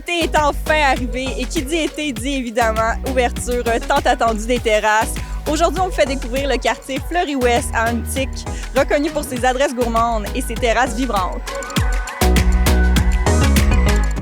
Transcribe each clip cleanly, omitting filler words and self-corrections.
L'été est enfin arrivé et qui dit été dit évidemment ouverture tant attendue des terrasses. Aujourd'hui, on vous fait découvrir le quartier Fleury-Ouest à Antique, reconnu pour ses adresses gourmandes et ses terrasses vibrantes.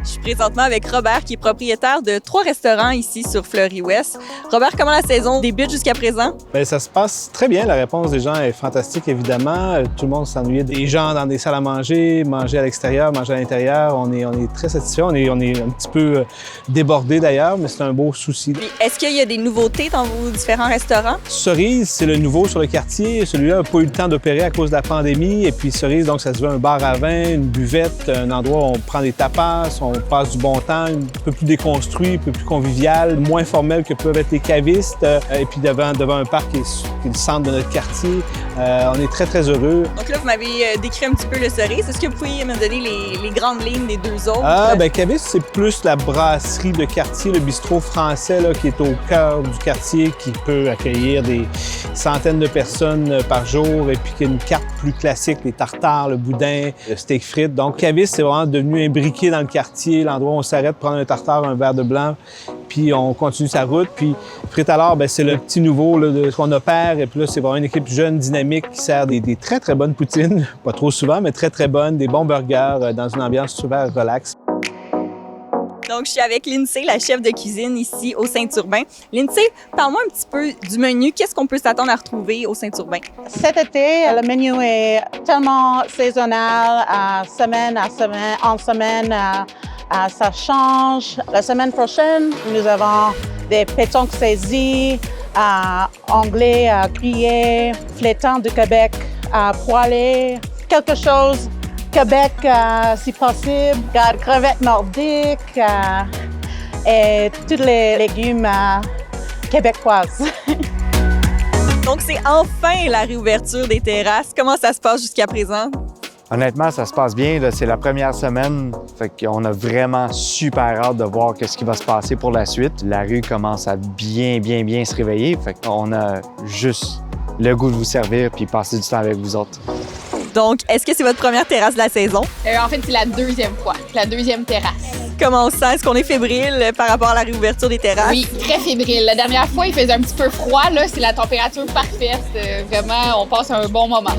Je suis présentement avec Robert, qui est propriétaire de 3 restaurants ici sur Fleury-Ouest. Robert, comment la saison débute jusqu'à présent? Bien, ça se passe très bien. La réponse des gens est fantastique, évidemment. Tout le monde s'ennuyait des gens dans des salles à manger, manger à l'extérieur, manger à l'intérieur. On est très satisfait. On est un petit peu débordé d'ailleurs, mais c'est un beau souci. Puis, est-ce qu'il y a des nouveautés dans vos différents restaurants? Cerise, c'est le nouveau sur le quartier. Celui-là n'a pas eu le temps d'opérer à cause de la pandémie. Et puis Cerise, donc ça se veut un bar à vin, une buvette, un endroit où on prend des tapas, on passe du bon temps, un peu plus déconstruit, un peu plus convivial, moins formel que peuvent être les cavistes. Et puis devant un parc qui est le centre de notre quartier, on est très, très heureux. Donc là, vous m'avez décrit un petit peu le Cerise. Est-ce que vous pouvez me donner les grandes lignes des deux autres? Caviste, c'est plus la brasserie de quartier, le bistrot français là, qui est au cœur du quartier, qui peut accueillir des centaines de personnes par jour, et puis qui a une carte plus classique, les tartares, le boudin, le steak frites. Donc Caviste, c'est vraiment devenu imbriqué dans le quartier, l'endroit où on s'arrête, prendre un tartare, un verre de blanc, puis on continue sa route. Puis Frites à l'or, c'est le petit nouveau là, de ce qu'on opère. Et puis là, c'est vraiment une équipe jeune, dynamique, qui sert des très, très bonnes poutines. Pas trop souvent, mais très, très bonnes. Des bons burgers dans une ambiance super relax. Donc, je suis avec Lindsay, la chef de cuisine ici au Saint-Urbain. Lindsay, parle-moi un petit peu du menu. Qu'est-ce qu'on peut s'attendre à retrouver au Saint-Urbain? Cet été, le menu est tellement saisonnal, semaine à semaine, en semaine. Ça change. La semaine prochaine, nous avons des pétanques saisies, anglais grillés, flétans du Québec, poêlés, quelque chose Québec si possible, crevettes nordiques et tous les légumes québécoises. Donc, c'est enfin la réouverture des terrasses. Comment ça se passe jusqu'à présent? Honnêtement, ça se passe bien. C'est la première semaine. Fait qu'on a vraiment super hâte de voir ce qui va se passer pour la suite. La rue commence à bien se réveiller. Fait qu'on a juste le goût de vous servir puis passer du temps avec vous autres. Donc, est-ce que c'est votre première terrasse de la saison? En fait, c'est la deuxième fois, la deuxième terrasse. Comment on se sent? Est-ce qu'on est fébrile par rapport à la réouverture des terrasses? Oui, très fébrile. La dernière fois, il faisait un petit peu froid. Là, c'est la température parfaite. Vraiment, on passe un bon moment.